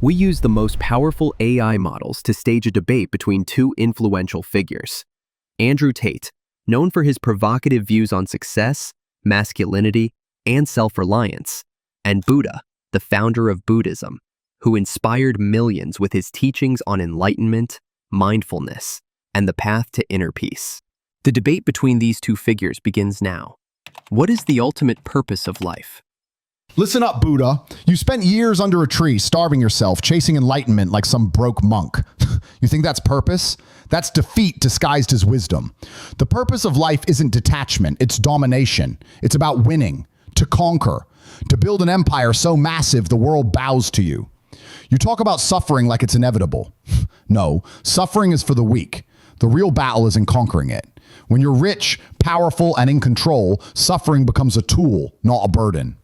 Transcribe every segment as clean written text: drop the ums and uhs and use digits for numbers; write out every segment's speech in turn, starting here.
We use the most powerful AI models to stage a debate between two influential figures. Andrew Tate, known for his provocative views on success, masculinity, and self-reliance, and Buddha, the founder of Buddhism, who inspired millions with his teachings on enlightenment, mindfulness, and the path to inner peace. The debate between these two figures begins now. What is the ultimate purpose of life? Listen up, Buddha. You spent years under a tree, starving yourself, chasing enlightenment like some broke monk. You think that's purpose? That's defeat disguised as wisdom. The purpose of life isn't detachment, it's domination. It's about winning, to conquer, to build an empire so massive the world bows to you. You talk about suffering like it's inevitable. No, suffering is for the weak. The real battle is in conquering it. When you're rich, powerful, and in control, suffering becomes a tool, not a burden.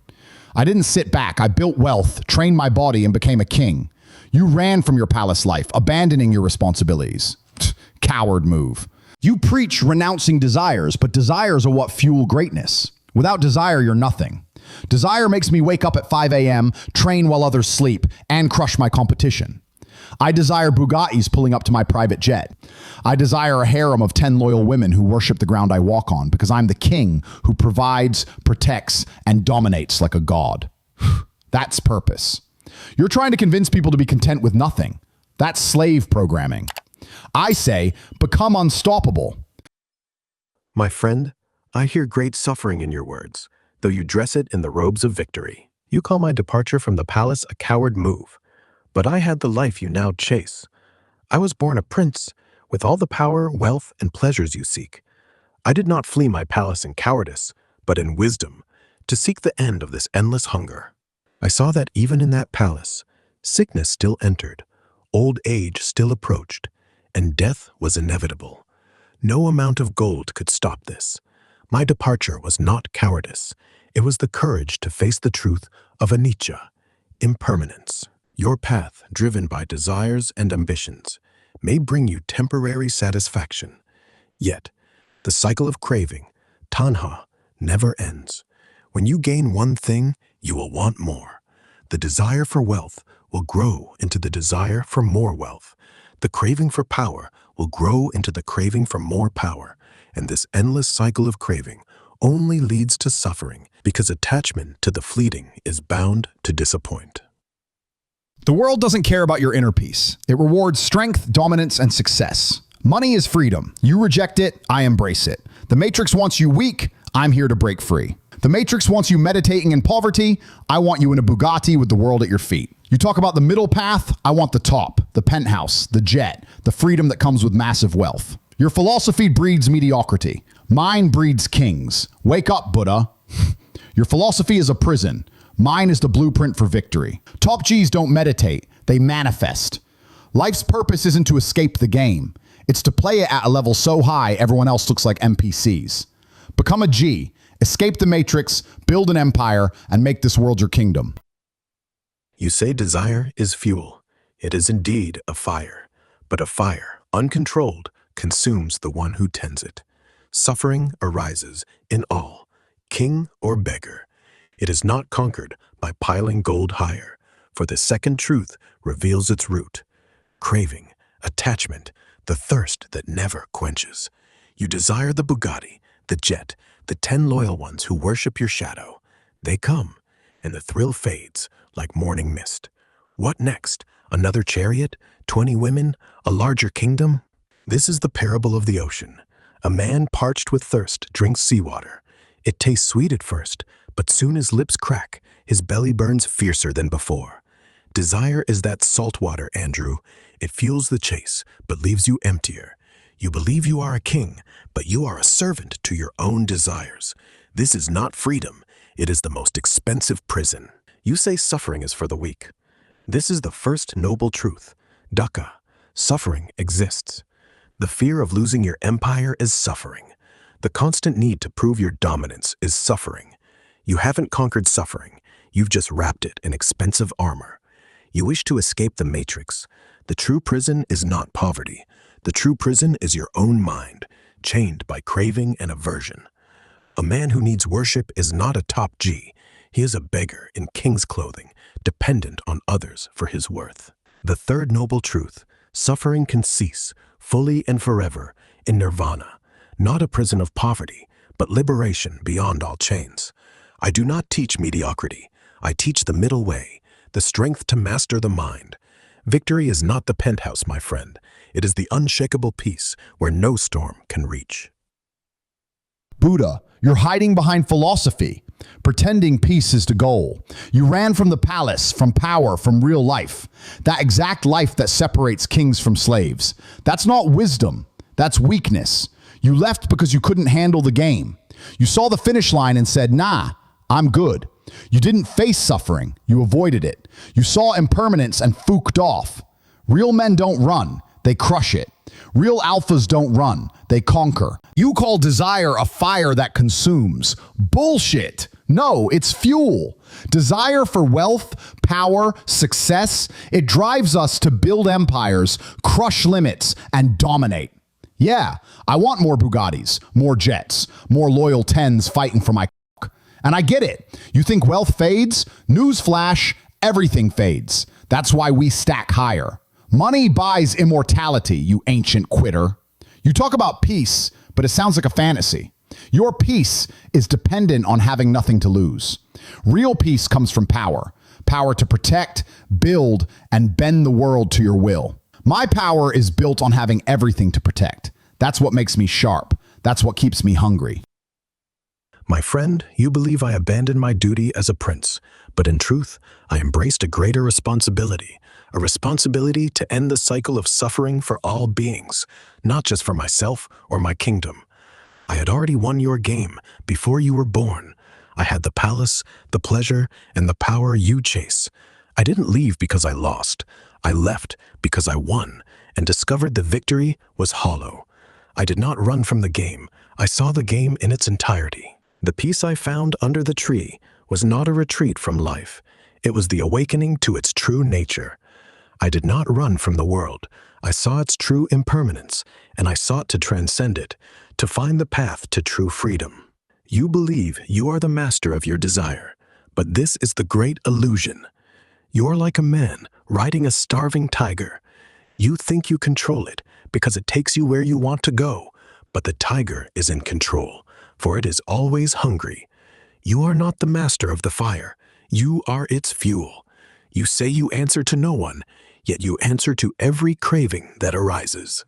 I didn't sit back. I built wealth, trained my body, and became a king. You ran from your palace life, abandoning your responsibilities. Coward move. You preach renouncing desires, but desires are what fuel greatness. Without desire, you're nothing. Desire makes me wake up at 5 a.m., train while others sleep, and crush my competition. I desire Bugattis pulling up to my private jet. I desire a harem of 10 loyal women who worship the ground I walk on because I'm the king who provides, protects, and dominates like a god. That's purpose. You're trying to convince people to be content with nothing. That's slave programming. I say, become unstoppable. My friend, I hear great suffering in your words, though you dress it in the robes of victory. You call my departure from the palace a coward move. But I had the life you now chase. I was born a prince, with all the power, wealth, and pleasures you seek. I did not flee my palace in cowardice, but in wisdom, to seek the end of this endless hunger. I saw that even in that palace, sickness still entered, old age still approached, and death was inevitable. No amount of gold could stop this. My departure was not cowardice. It was the courage to face the truth of anicca, impermanence. Your path, driven by desires and ambitions, may bring you temporary satisfaction. Yet, the cycle of craving, tanha, never ends. When you gain one thing, you will want more. The desire for wealth will grow into the desire for more wealth. The craving for power will grow into the craving for more power. And this endless cycle of craving only leads to suffering because attachment to the fleeting is bound to disappoint. The world doesn't care about your inner peace. It rewards strength, dominance, and success. Money is freedom. You reject it, I embrace it. The Matrix wants you weak, I'm here to break free. The Matrix wants you meditating in poverty, I want you in a Bugatti with the world at your feet. You talk about the middle path, I want the top, the penthouse, the jet, the freedom that comes with massive wealth. Your philosophy breeds mediocrity. Mine breeds kings. Wake up, Buddha. Your philosophy is a prison. Mine is the blueprint for victory. Top Gs don't meditate, they manifest. Life's purpose isn't to escape the game. It's to play it at a level so high everyone else looks like NPCs. Become a G, escape the Matrix, build an empire, and make this world your kingdom. You say desire is fuel. It is indeed a fire. But a fire, uncontrolled, consumes the one who tends it. Suffering arises in all, king or beggar. It is not conquered by piling gold higher, for the second truth reveals its root. Craving, attachment, the thirst that never quenches. You desire the Bugatti, the jet, the 10 loyal ones who worship your shadow. They come, and the thrill fades like morning mist. What next? Another chariot? 20 women? A larger kingdom? This is the parable of the ocean. A man parched with thirst drinks seawater. It tastes sweet at first, but soon his lips crack, his belly burns fiercer than before. Desire is that salt water, Andrew. It fuels the chase, but leaves you emptier. You believe you are a king, but you are a servant to your own desires. This is not freedom. It is the most expensive prison. You say suffering is for the weak. This is the first noble truth. Dukkha. Suffering exists. The fear of losing your empire is suffering. The constant need to prove your dominance is suffering. You haven't conquered suffering. You've just wrapped it in expensive armor. You wish to escape the Matrix. The true prison is not poverty. The true prison is your own mind, chained by craving and aversion. A man who needs worship is not a top G. He is a beggar in king's clothing, dependent on others for his worth. The third noble truth, suffering can cease, fully and forever, in nirvana, not a prison of poverty, but liberation beyond all chains. I do not teach mediocrity. I teach the middle way, the strength to master the mind. Victory is not the penthouse, my friend. It is the unshakable peace where no storm can reach. Buddha, you're hiding behind philosophy, pretending peace is the goal. You ran from the palace, from power, from real life. That exact life that separates kings from slaves. That's not wisdom. That's weakness. You left because you couldn't handle the game. You saw the finish line and said, nah, I'm good. You didn't face suffering. You avoided it. You saw impermanence and fooked off. Real men don't run. They crush it. Real alphas don't run. They conquer. You call desire a fire that consumes. Bullshit. No, it's fuel. Desire for wealth, power, success, it drives us to build empires, crush limits, and dominate. Yeah, I want more Bugattis, more jets, more loyal tens fighting for my cock. And I get it. You think wealth fades? Newsflash, everything fades. That's why we stack higher. Money buys immortality, you ancient quitter. You talk about peace, but it sounds like a fantasy. Your peace is dependent on having nothing to lose. Real peace comes from power. Power to protect, build, and bend the world to your will. My power is built on having everything to protect. That's what makes me sharp. That's what keeps me hungry. My friend, you believe I abandoned my duty as a prince, but in truth, I embraced a greater responsibility, a responsibility to end the cycle of suffering for all beings, not just for myself or my kingdom. I had already won your game before you were born. I had the palace, the pleasure, and the power you chase. I didn't leave because I lost. I left because I won and discovered the victory was hollow. I did not run from the game. I saw the game in its entirety. The peace I found under the tree was not a retreat from life. It was the awakening to its true nature. I did not run from the world. I saw its true impermanence, and I sought to transcend it, to find the path to true freedom. You believe you are the master of your desire, but this is the great illusion. You are like a man riding a starving tiger. You think you control it because it takes you where you want to go, but the tiger is in control, for it is always hungry. You are not the master of the fire. You are its fuel. You say you answer to no one, yet you answer to every craving that arises.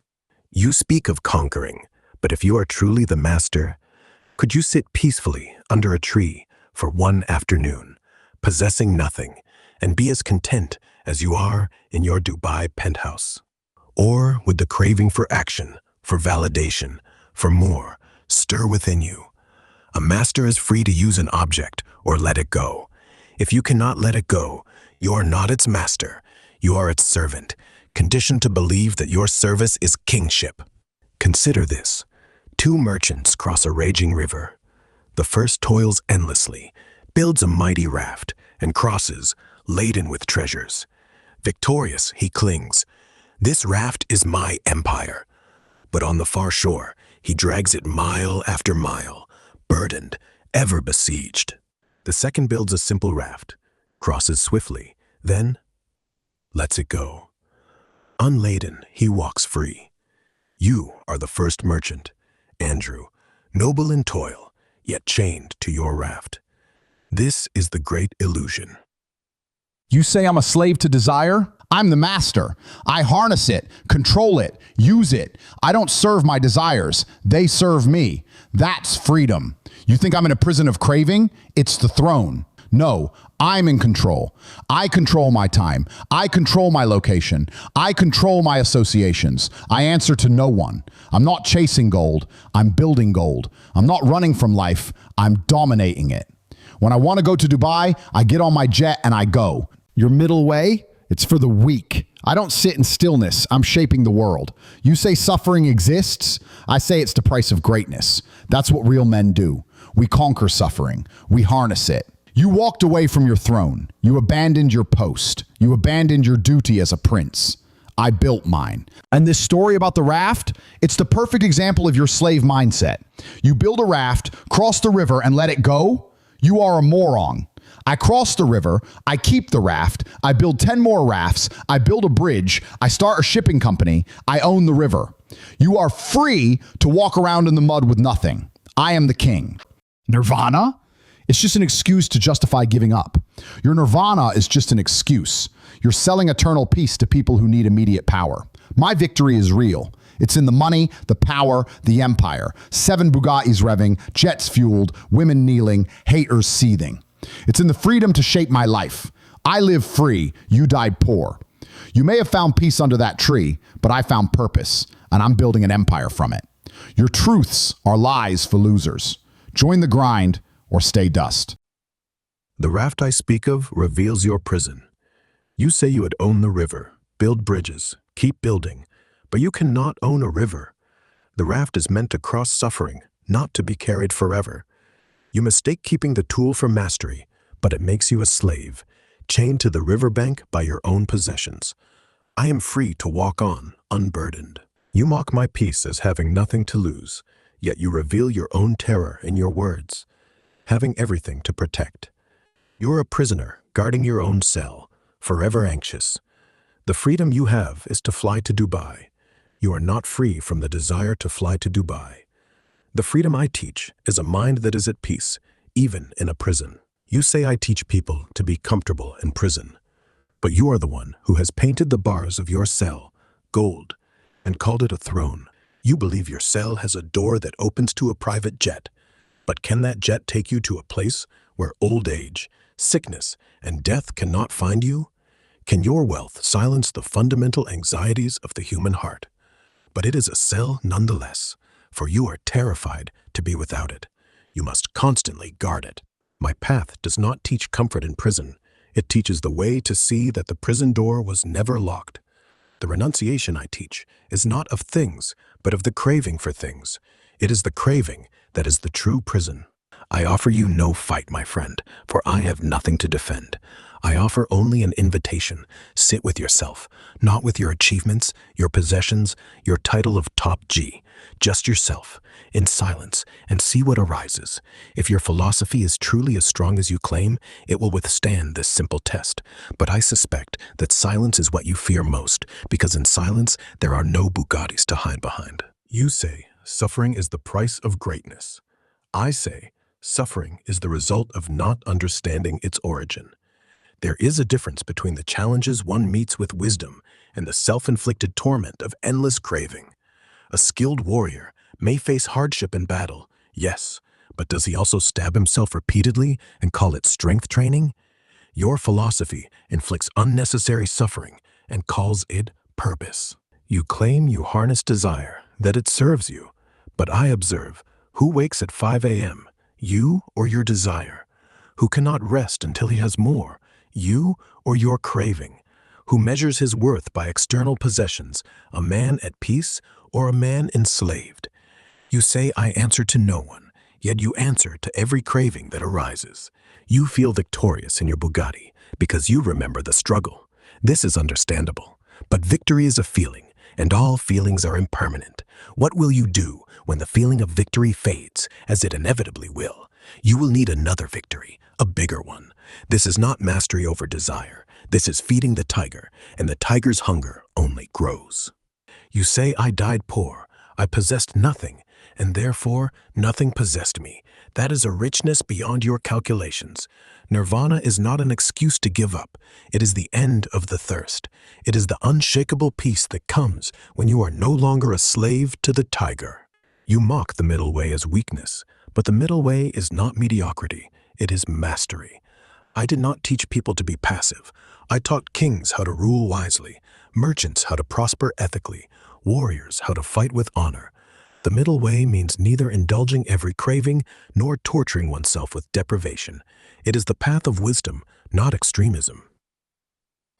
You speak of conquering, but if you are truly the master, could you sit peacefully under a tree for one afternoon, possessing nothing, and be as content as you are in your Dubai penthouse? Or would the craving for action, for validation, for more, stir within you? A master is free to use an object or let it go. If you cannot let it go, you are not its master. You are its servant, conditioned to believe that your service is kingship. Consider this. Two merchants cross a raging river. The first toils endlessly, builds a mighty raft, and crosses, laden with treasures. Victorious, he clings. This raft is my empire. But on the far shore, he drags it mile after mile, burdened, ever besieged. The second builds a simple raft, crosses swiftly, then lets it go. Unladen, he walks free. You are the first merchant, Andrew, noble in toil, yet chained to your raft. This is the great illusion. You say I'm a slave to desire? I'm the master. I harness it, control it, use it. I don't serve my desires. They serve me. That's freedom. You think I'm in a prison of craving? It's the throne. No, I'm in control. I control my time. I control my location. I control my associations. I answer to no one. I'm not chasing gold. I'm building gold. I'm not running from life. I'm dominating it. When I want to go to Dubai, I get on my jet and I go. Your middle way? It's for the weak. I don't sit in stillness. I'm shaping the world. You say suffering exists? I say it's the price of greatness. That's what real men do. We conquer suffering. We harness it. You walked away from your throne. You abandoned your post. You abandoned your duty as a prince. I built mine. And this story about the raft, it's the perfect example of your slave mindset. You build a raft, cross the river, and let it go. You are a moron. I cross the river, I keep the raft, I build 10 more rafts, I build a bridge, I start a shipping company, I own the river. You are free to walk around in the mud with nothing. I am the king. Nirvana? It's just an excuse to justify giving up. Your nirvana is just an excuse. You're selling eternal peace to people who need immediate power. My victory is real. It's in the money, the power, the empire. 7 Bugattis revving, jets fueled, women kneeling, haters seething. It's in the freedom to shape my life. I live free. You died poor. You may have found peace under that tree, but I found purpose, and I'm building an empire from it. Your truths are lies for losers. Join the grind or stay dust. The raft I speak of reveals your prison. You say you would own the river, build bridges, keep building, but you cannot own a river. The raft is meant to cross suffering, not to be carried forever. You mistake keeping the tool for mastery, but it makes you a slave, chained to the riverbank by your own possessions. I am free to walk on, unburdened. You mock my peace as having nothing to lose, yet you reveal your own terror in your words, having everything to protect. You're a prisoner, guarding your own cell, forever anxious. The freedom you have is to fly to Dubai. You are not free from the desire to fly to Dubai. The freedom I teach is a mind that is at peace, even in a prison. You say I teach people to be comfortable in prison, but you are the one who has painted the bars of your cell gold and called it a throne. You believe your cell has a door that opens to a private jet, but can that jet take you to a place where old age, sickness, and death cannot find you? Can your wealth silence the fundamental anxieties of the human heart? But it is a cell nonetheless, for you are terrified to be without it. You must constantly guard it. My path does not teach comfort in prison. It teaches the way to see that the prison door was never locked. The renunciation I teach is not of things, but of the craving for things. It is the craving that is the true prison. I offer you no fight, my friend, for I have nothing to defend. I offer only an invitation. Sit with yourself, not with your achievements, your possessions, your title of top G. Just yourself, in silence, and see what arises. If your philosophy is truly as strong as you claim, it will withstand this simple test. But I suspect that silence is what you fear most, because in silence there are no Bugattis to hide behind. You say suffering is the price of greatness. I say suffering is the result of not understanding its origin. There is a difference between the challenges one meets with wisdom and the self-inflicted torment of endless craving. A skilled warrior may face hardship in battle, yes, but does he also stab himself repeatedly and call it strength training? Your philosophy inflicts unnecessary suffering and calls it purpose. You claim you harness desire, that it serves you, but I observe, who wakes at 5 a.m., you or your desire? Who cannot rest until he has more, you or your craving? Who measures his worth by external possessions, a man at peace or a man enslaved? You say I answer to no one, yet you answer to every craving that arises. You feel victorious in your Bugatti because you remember the struggle. This is understandable, but victory is a feeling, and all feelings are impermanent. What will you do when the feeling of victory fades, as it inevitably will? You will need another victory, a bigger one. This is not mastery over desire. This is feeding the tiger, and the tiger's hunger only grows. You say I died poor, I possessed nothing, and therefore nothing possessed me. That is a richness beyond your calculations. Nirvana is not an excuse to give up. It is the end of the thirst. It is the unshakable peace that comes when you are no longer a slave to the tiger. You mock the middle way as weakness, but the middle way is not mediocrity. It is mastery. I did not teach people to be passive. I taught kings how to rule wisely, merchants how to prosper ethically, warriors how to fight with honor. The middle way means neither indulging every craving nor torturing oneself with deprivation. It is the path of wisdom, not extremism.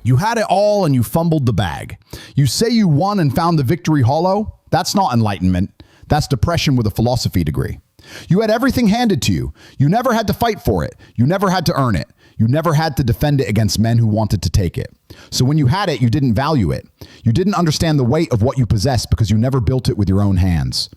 You had it all and you fumbled the bag. You say you won and found the victory hollow? That's not enlightenment. That's depression with a philosophy degree. You had everything handed to you. You never had to fight for it. You never had to earn it. You never had to defend it against men who wanted to take it. So when you had it, you didn't value it. You didn't understand the weight of what you possessed because you never built it with your own hands.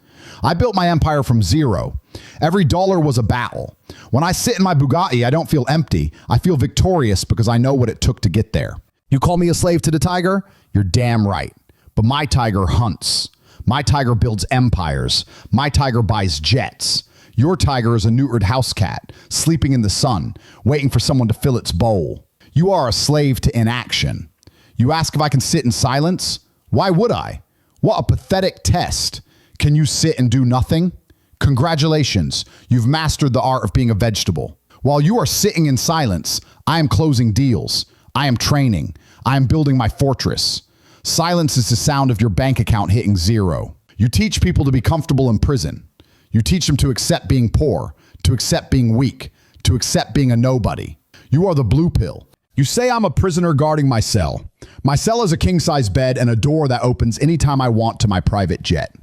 I built my empire from zero. Every dollar was a battle. When I sit in my Bugatti, I don't feel empty. I feel victorious because I know what it took to get there. You call me a slave to the tiger? You're damn right. But my tiger hunts. My tiger builds empires. My tiger buys jets. Your tiger is a neutered house cat, sleeping in the sun, waiting for someone to fill its bowl. You are a slave to inaction. You ask if I can sit in silence? Why would I? What a pathetic test. Can you sit and do nothing? Congratulations, you've mastered the art of being a vegetable. While you are sitting in silence, I am closing deals. I am training. I am building my fortress. Silence is the sound of your bank account hitting zero. You teach people to be comfortable in prison. You teach them to accept being poor, to accept being weak, to accept being a nobody. You are the blue pill. You say I'm a prisoner guarding my cell. My cell is a king-size bed and a door that opens anytime I want to my private jet.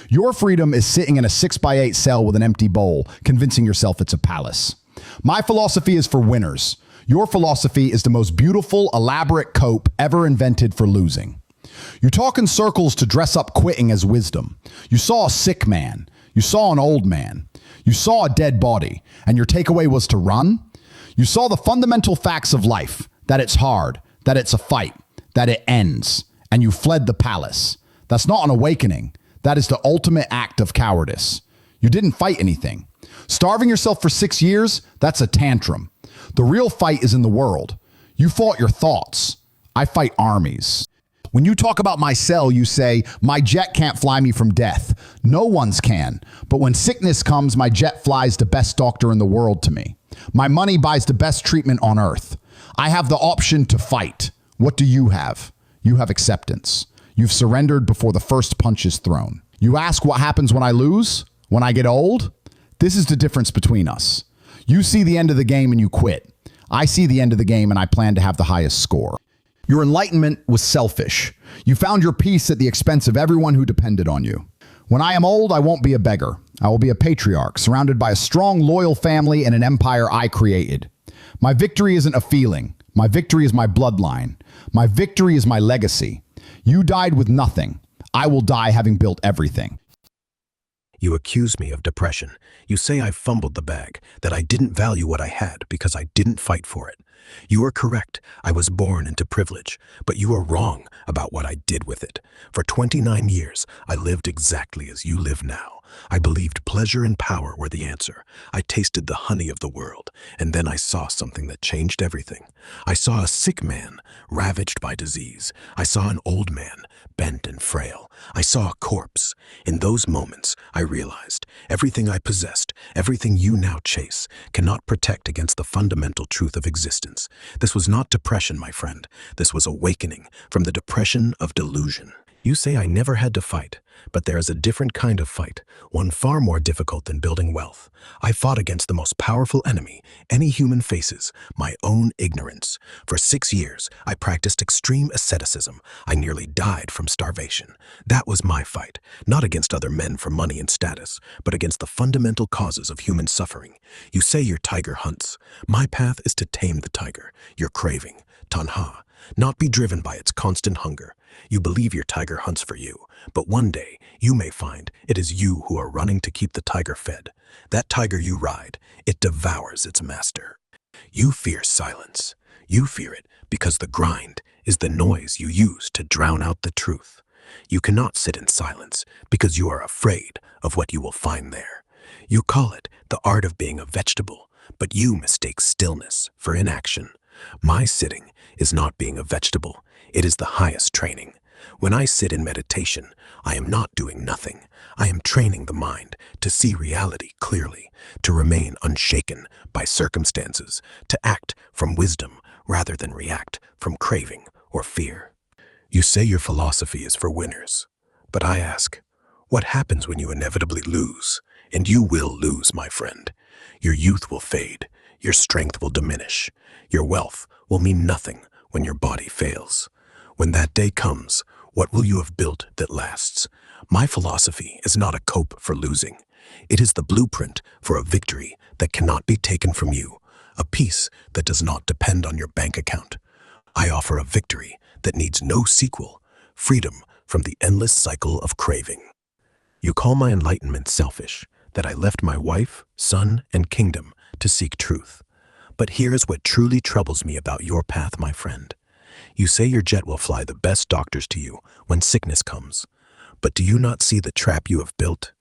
Your freedom is sitting in a 6x8 cell with an empty bowl, convincing yourself it's a palace. My philosophy is for winners. Your philosophy is the most beautiful, elaborate cope ever invented for losing. You talk in circles to dress up quitting as wisdom. You saw a sick man. You saw an old man. You saw a dead body, and your takeaway was to run? You saw the fundamental facts of life, that it's hard, that it's a fight, that it ends, and you fled the palace. That's not an awakening. That is the ultimate act of cowardice. You didn't fight anything. Starving yourself for 6 years, that's a tantrum. The real fight is in the world. You fought your thoughts. I fight armies. When you talk about my cell, you say, my jet can't fly me from death. No one's can. But when sickness comes, my jet flies the best doctor in the world to me. My money buys the best treatment on earth. I have the option to fight. What do you have? You have acceptance. You've surrendered before the first punch is thrown. You ask what happens when I lose? When I get old? This is the difference between us. You see the end of the game and you quit. I see the end of the game and I plan to have the highest score. Your enlightenment was selfish. You found your peace at the expense of everyone who depended on you. When I am old, I won't be a beggar. I will be a patriarch, surrounded by a strong, loyal family and an empire I created. My victory isn't a feeling. My victory is my bloodline. My victory is my legacy. You died with nothing. I will die having built everything. You accuse me of depression. You say I fumbled the bag, that I didn't value what I had because I didn't fight for it. You are correct. I was born into privilege, but you are wrong about what I did with it. For 29 years, I lived exactly as you live now. I believed pleasure and power were the answer. I tasted the honey of the world, and then I saw something that changed everything. I saw a sick man, ravaged by disease. I saw an old man, bent and frail. I saw a corpse. In those moments, I realized everything I possessed, everything you now chase, cannot protect against the fundamental truth of existence. This was not depression, my friend. This was awakening from the depression of delusion. You say I never had to fight, but there is a different kind of fight, one far more difficult than building wealth. I fought against the most powerful enemy any human faces, my own ignorance. For 6 years, I practiced extreme asceticism. I nearly died from starvation. That was my fight, not against other men for money and status, but against the fundamental causes of human suffering. You say your tiger hunts. My path is to tame the tiger, your craving, tanha, not be driven by its constant hunger. You believe your tiger hunts for you, but one day you may find it is you who are running to keep the tiger fed. That tiger you ride, it devours its master. You fear silence. You fear it because the grind is the noise you use to drown out the truth. You cannot sit in silence because you are afraid of what you will find there. You call it the art of being a vegetable, but you mistake stillness for inaction. My sitting is not being a vegetable. It is the highest training. When I sit in meditation, I am not doing nothing. I am training the mind to see reality clearly, to remain unshaken by circumstances, to act from wisdom rather than react from craving or fear. You say your philosophy is for winners, but I ask, what happens when you inevitably lose? And you will lose, my friend. Your youth will fade. Your strength will diminish. Your wealth will mean nothing when your body fails. When that day comes, what will you have built that lasts? My philosophy is not a cope for losing. It is the blueprint for a victory that cannot be taken from you, a peace that does not depend on your bank account. I offer a victory that needs no sequel, freedom from the endless cycle of craving. You call my enlightenment selfish, that I left my wife, son, and kingdom to seek truth. But here's what truly troubles me about your path, my friend. You say your jet will fly the best doctors to you when sickness comes. But do you not see the trap you have built?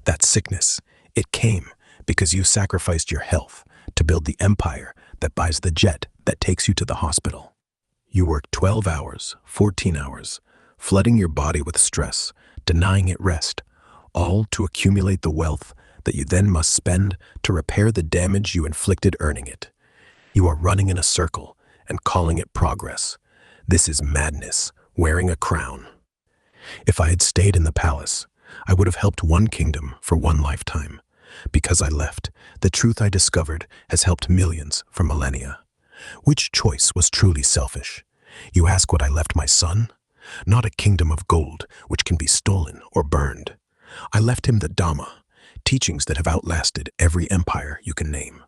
That sickness, it came because you sacrificed your health to build the empire that buys the jet that takes you to the hospital. You work 12 hours, 14 hours, flooding your body with stress, denying it rest, all to accumulate the wealth that you then must spend to repair the damage you inflicted earning it. You are running in a circle and calling it progress. This is madness, wearing a crown. If I had stayed in the palace, I would have helped one kingdom for one lifetime. Because I left, the truth I discovered has helped millions for millennia. Which choice was truly selfish? You ask what I left my son? Not a kingdom of gold, which can be stolen or burned. I left him the Dhamma, teachings that have outlasted every empire you can name.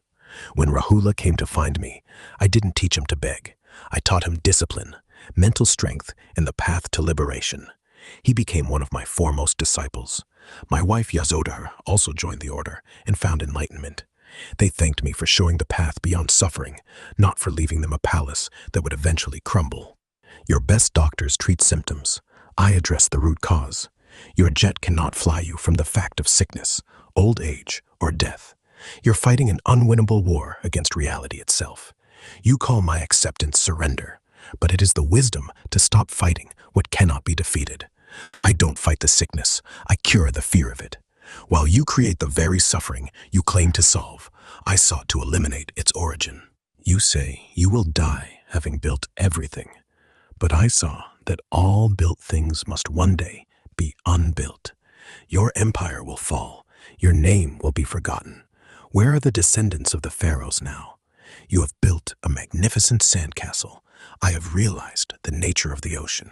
When Rahula came to find me, I didn't teach him to beg. I taught him discipline, mental strength, and the path to liberation. He became one of my foremost disciples. My wife Yasodhara also joined the order and found enlightenment. They thanked me for showing the path beyond suffering, not for leaving them a palace that would eventually crumble. Your best doctors treat symptoms. I address the root cause. Your jet cannot fly you from the fact of sickness, old age, or death. You're fighting an unwinnable war against reality itself. You call my acceptance surrender, but it is the wisdom to stop fighting what cannot be defeated. I don't fight the sickness, I cure the fear of it. While you create the very suffering you claim to solve, I sought to eliminate its origin. You say you will die having built everything, but I saw that all built things must one day be unbuilt. Your empire will fall, your name will be forgotten. Where are the descendants of the pharaohs now? You have built a magnificent sandcastle. I have realized the nature of the ocean.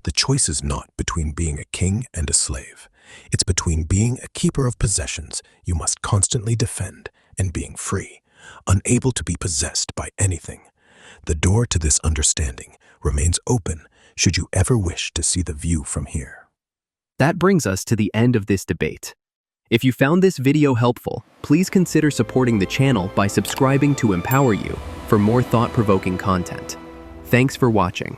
The choice is not between being a king and a slave. It's between being a keeper of possessions you must constantly defend and being free, unable to be possessed by anything. The door to this understanding remains open should you ever wish to see the view from here. That brings us to the end of this debate. If you found this video helpful, please consider supporting the channel by subscribing to empower you for more thought-provoking content. Thanks for watching.